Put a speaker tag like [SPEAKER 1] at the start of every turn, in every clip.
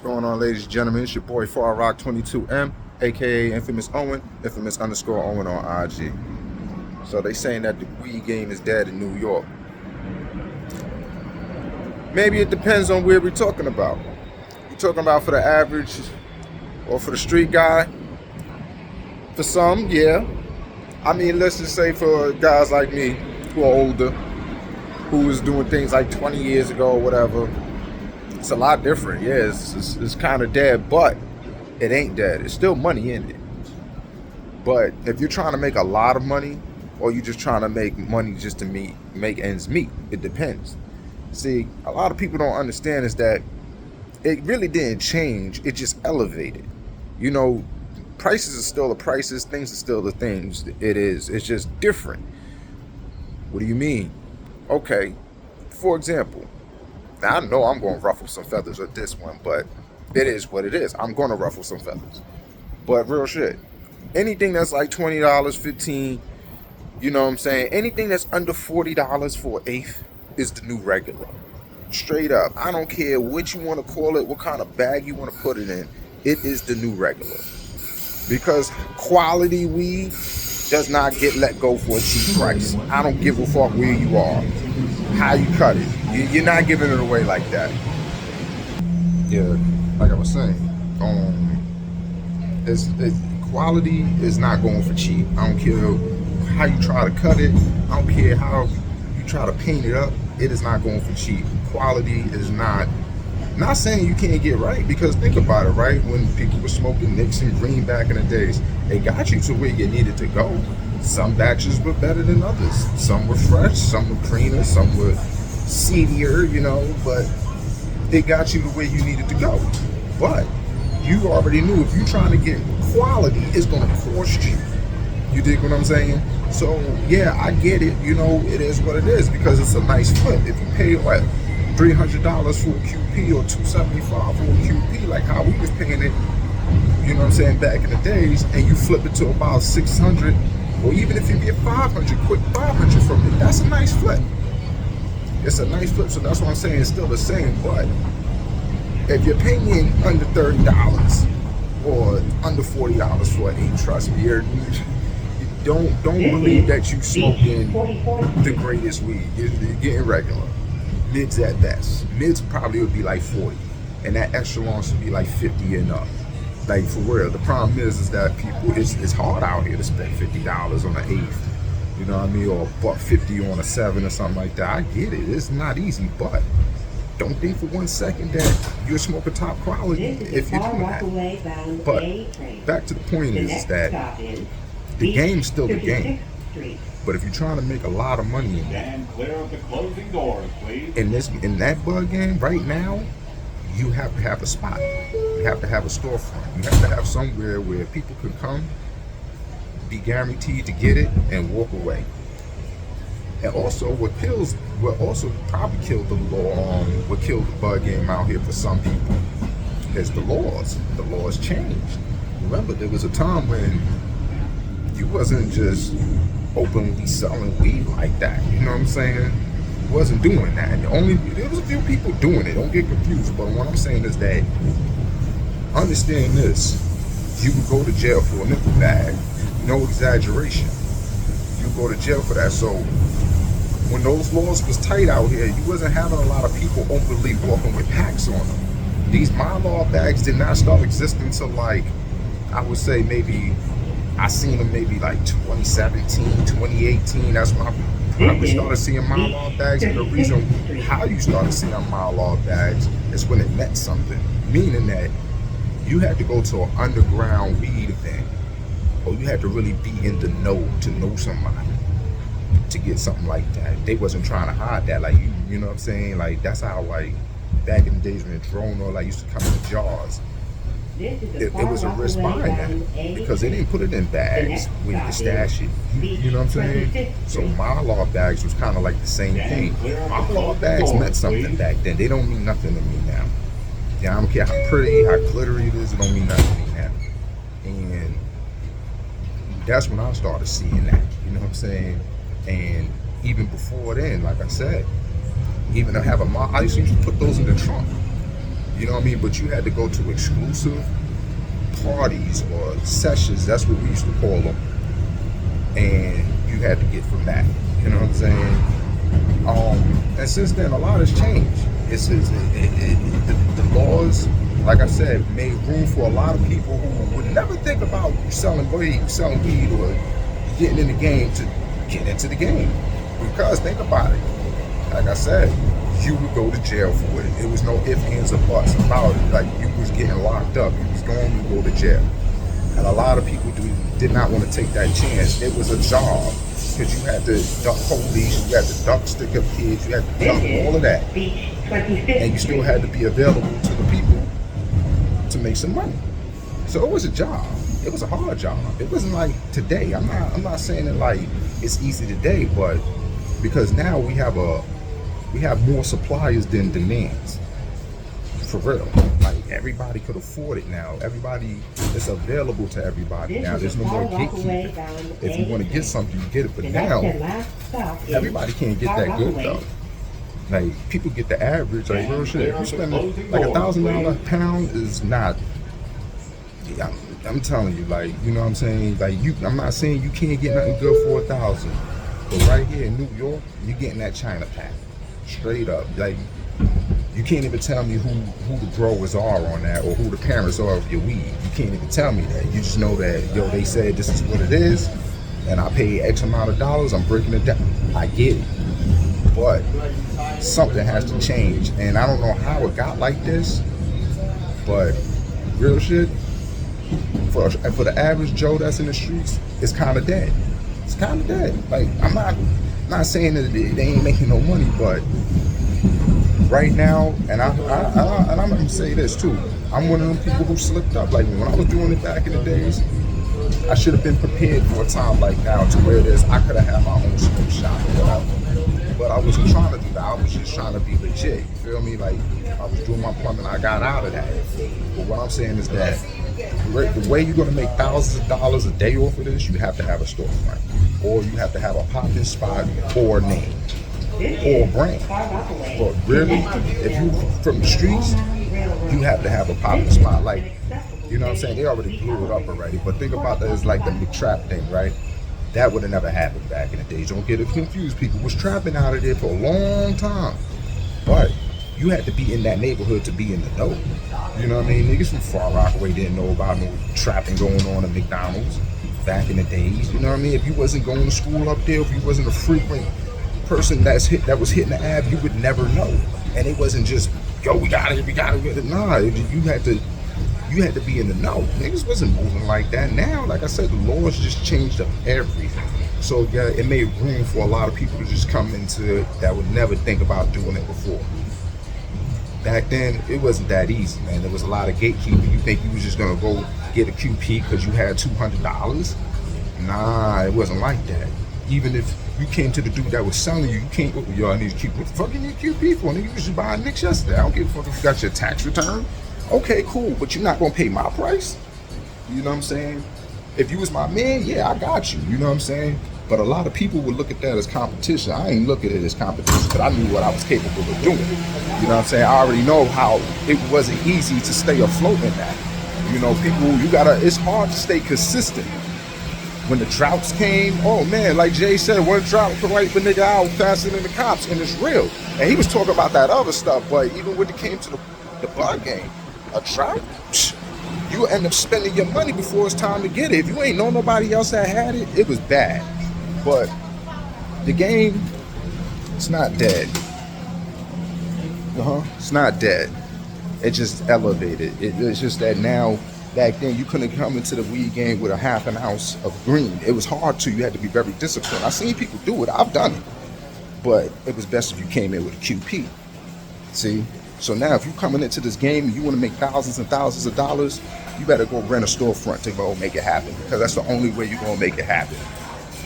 [SPEAKER 1] Going on, ladies and gentlemen? It's your boy Far Rock 22M, aka Infamous Owen, Infamous_Owen on IG. So they saying that the weed game is dead in New York. Maybe it depends on where we're talking about. You're talking about for the average or for the street guy? For some, yeah. I mean, let's just say for guys like me who are older, who was doing things like 20 years ago or whatever, it's a lot different. Yeah, it's kind of dead, but it ain't dead. It's still money in it. But if you're trying to make a lot of money, or you're just trying to make money just to make ends meet, it depends. See, a lot of people don't understand is that it really didn't change. It just elevated. You know, prices are still the prices. Things are still the things. It is. It's just different. What do you mean? Okay, for example, now, I know I'm going to ruffle some feathers with this one, but it is what it is. I'm going to ruffle some feathers. But real shit, anything that's like $20, $15, you know what I'm saying? Anything that's under $40 for an eighth is the new regular. Straight up. I don't care what you want to call it, what kind of bag you want to put it in. It is the new regular. Because quality weed does not get let go for a cheap price. I don't give a fuck where you are, how you cut it. You're not giving it away like that. Yeah, like I was saying, quality is not going for cheap. I don't care how you try to cut it. I don't care how you try to paint it up. It is not going for cheap. Quality is not saying you can't get right, because think about it, right? When people were smoking Nixon Green back in the days, it got you to where you needed to go. Some batches were better than others. Some were fresh, some were cleaner, some were seedier, you know, but it got you to where you needed to go. But you already knew if you're trying to get quality, it's going to cost you. You dig what I'm saying? So, yeah, I get it. You know, it is what it is, because it's a nice flip. If you pay, what, $300 for a QP or $275 for a QP, like how we was paying it, you know what I'm saying, back in the days, and you flip it to about 600, or even if you get 500, quick 500 from it, that's a nice flip. It's a nice flip, so that's what I'm saying. It's still the same, but if you're paying under $30 or under $40 for an 8, trust me, you don't believe that you smoking the greatest weed. You're getting regular. Mids at best. Mids probably would be like 40, and that echelon should be like 50 and up. Like, for real. The problem is that people, it's hard out here to spend $50 on an eighth. You know what I mean? Or $1.50 on a 7 or something like that. I get it. It's not easy, but don't think for 1 second that you're smoking top quality if you're doing that. But back to the point is that the game's still the game. But if you're trying to make a lot of money in that,
[SPEAKER 2] clear of the closing doors, please.
[SPEAKER 1] In that bug game right now, you have to have a spot. You have to have a storefront. You have to have somewhere where people can come, be guaranteed to get it, and walk away. And also, what also probably killed the law, what killed the bug game out here for some people, is the laws. The laws changed. Remember, there was a time when you wasn't just openly selling weed like that. You know what I'm saying? Wasn't doing that. There was a few people doing it. Don't get confused. But what I'm saying is that, understand this: you would go to jail for a nickel bag. No exaggeration. You go to jail for that. So when those laws was tight out here, you wasn't having a lot of people openly walking with packs on them. These mylar bags did not start existing until, like, I would say maybe, I seen them maybe like 2017, 2018. That's when I probably started seeing mylar bags. And the reason how you started seeing mylar bags is when it meant something. Meaning that you had to go to an underground weed event, or you had to really be in the know to know somebody to get something like that. They wasn't trying to hide that. Like, you know what I'm saying? Like, that's how, like, back in the days when drone oil used to come in jars. It was a risk buying that, because they didn't put it in bags where you could stash it. You know what I'm saying? So mylar bags was kind of like the same thing. Mylar bags meant something back then. They don't mean nothing to me now. Yeah, I don't care how pretty, how glittery it is. It don't mean nothing to me now. And that's when I started seeing that. You know what I'm saying? And even before then, like I said, even to have I used to put those in the trunk. You know what I mean? But you had to go to exclusive parties or sessions. That's what we used to call them. And you had to get from that. You know what I'm saying? And since then, a lot has changed. The laws, like I said, made room for a lot of people who would never think about selling weed or getting in the game to get into the game. Because think about it. Like I said, you would go to jail for it. It was no ifs, ands, or buts about it. Like you was getting locked up. You was going to go to jail. And a lot of people did not want to take that chance. It was a job because you had to duck police, you had to duck stick-up kids, you had to duck all of that. And you still had to be available to the people to make some money. So it was a job. It was a hard job. It wasn't like today. I'm not saying it like it's easy today, but because now we have more suppliers than demands. For real. Like everybody could afford it now. Everybody, it's available to everybody now. There's no more gatekeeping. If you want to get something, you get it. But now, everybody can't get that good though. Like people get the average. Like real shit. If you spend like $1,000 pound is not. I'm telling you, like you know what I'm saying. Like I'm not saying you can't get nothing good for $1,000. But right here in New York, you're getting that China pack. Straight up. Like you can't even tell me who the growers are on that or who the parents are of your weed. You can't even tell me that. You just know that, yo, they said this is what it is, and I pay X amount of dollars, I'm breaking it down. I get it. But something has to change. And I don't know how it got like this, but real shit, for the average Joe that's in the streets, it's kind of dead. It's kind of dead. Like, I'm not saying that they ain't making no money, but right now, and I'm gonna say this too. I'm one of them people who slipped up. Like when I was doing it back in the days, I should have been prepared for a time like now to where it is I could have had my own smoke shop or whatever. But I wasn't trying to do that. I was just trying to be legit. You feel me? Like I was doing my plumbing, I got out of that. But what I'm saying is that the way you're gonna make thousands of dollars a day off of this, you have to have a storefront, or you have to have a popping spot or a name. Or brand. But really, if you from the streets, you have to have a popping spot. Like, you know what I'm saying? They already blew it up already. But think about that as like the McTrap thing, right? That would have never happened back in the days. Don't get it confused. People was trapping out of there for a long time. But you had to be in that neighborhood to be in the know. You know what I mean? Niggas from Far Rockaway didn't know about no trapping going on at McDonald's back in the days. You know what I mean? If you wasn't going to school up there, if you wasn't a frequent person that was hitting the ab, you would never know. And it wasn't just, yo, we got it. Nah, you had to be in the know. Niggas wasn't moving like that. Now, like I said, the laws just changed up everything. So yeah, it made room for a lot of people to just come into it that would never think about doing it before. Back then, it wasn't that easy, man. There was a lot of gatekeeping. You think you was just gonna go get a QP because you had $200? Nah, it wasn't like that. Even if you came to the dude that was selling you, you can't, yo, I need to keep, what the fuck you need QP for? Nigga, you was just buying Nicks yesterday. I don't give a fuck if you got your tax return. Okay, cool, but you're not gonna pay my price? You know what I'm saying? If you was my man, yeah, I got you. You know what I'm saying? But a lot of people would look at that as competition. I ain't look at it as competition, but I knew what I was capable of doing. You know what I'm saying? I already know how it wasn't easy to stay afloat in that. You know, people, it's hard to stay consistent. When the droughts came, oh man, like Jay said, one drought could wipe a nigga out faster than the cops, and it's real. And he was talking about that other stuff, but even when it came to the bud game, a drought, you end up spending your money before it's time to get it. If you ain't know nobody else that had it, it was bad. But the game, it's not dead. It's not dead. It just elevated. It's just that now, back then, you couldn't come into the weed game with a half an ounce of green. It was hard to. You had to be very disciplined. I've seen people do it. I've done it. But it was best if you came in with a QP. See? So now if you're coming into this game and you want to make thousands and thousands of dollars, you better go rent a storefront to go make it happen. Because that's the only way you're going to make it happen.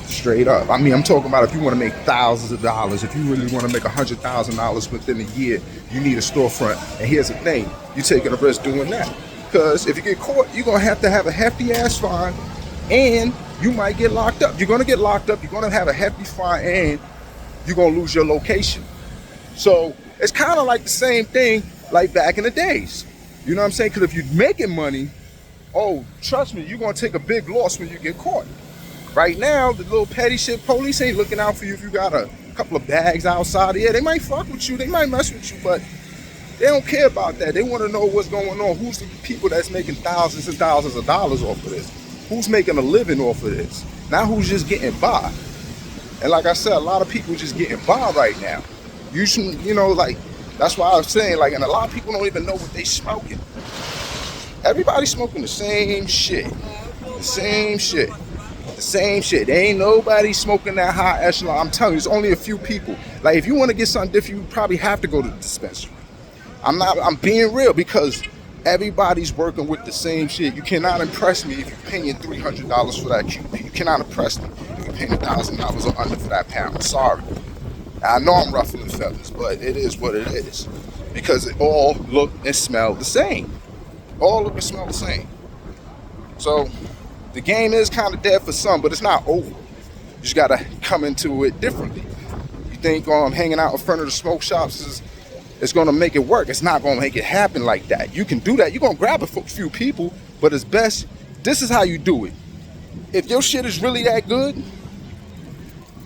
[SPEAKER 1] Straight up. I mean, I'm talking about if you want to make thousands of dollars, if you really want to make $100,000 within a year, you need a storefront. And here's the thing, you're taking a risk doing that. Because if you get caught, you're going to have a hefty ass fine, and you might get locked up. You're going to get locked up, you're going to have a hefty fine, and you're going to lose your location. So it's kind of like the same thing like back in the days. You know what I'm saying? Because if you're making money, oh, trust me, you're going to take a big loss when you get caught. Right now, the little petty shit police ain't looking out for you if you got a couple of bags outside. Yeah, they might fuck with you, they might mess with you, but they don't care about that. They want to know what's going on. Who's the people that's making thousands and thousands of dollars off of this? Who's making a living off of this? Not who's just getting by. And like I said, a lot of people just getting by right now. You should, like, that's why I was saying, like, and a lot of people don't even know what they smoking. Everybody's smoking the same shit. The same shit. The same shit. There ain't nobody smoking that high echelon. I'm telling you, there's only a few people. Like, if you want to get something different, you probably have to go to the dispensary. I'm being real, because everybody's working with the same shit. You cannot impress me if you're paying $300 for that QP. You cannot impress me if you're paying $1,000 or under for that pound. Sorry. I know I'm ruffling feathers, but it is what it is. Because it all look and smell the same. All look and smell the same. So the game is kind of dead for some, but it's not over. You just gotta come into it differently. You think hanging out in front of the smoke shops is gonna make it work? It's not gonna make it happen like that. You can do that. You're gonna grab a few people, but it's best. This is how you do it. If your shit is really that good,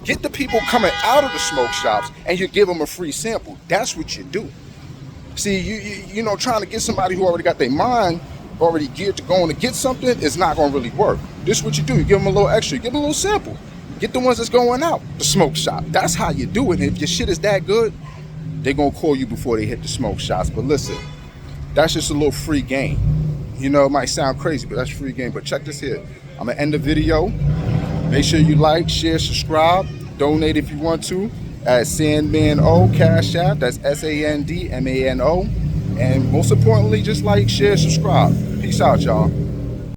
[SPEAKER 1] get the people coming out of the smoke shops and you give them a free sample. That's what you do. See, you know, trying to get somebody who already got their mind already geared to going to get something is not going to really work. This is what you do. You give them a little extra. You give them a little sample. Get the ones that's going out the smoke shop. That's how you do it. And if your shit is that good, they're going to call you before they hit the smoke shops. But listen, that's just a little free game. You know, it might sound crazy, but that's free game. But check this here. I'm going to end the video. Make sure you like, share, subscribe, donate if you want to at Sandmano Cash App. That's SANDMANO. And most importantly, just like, share, subscribe. Peace out, y'all.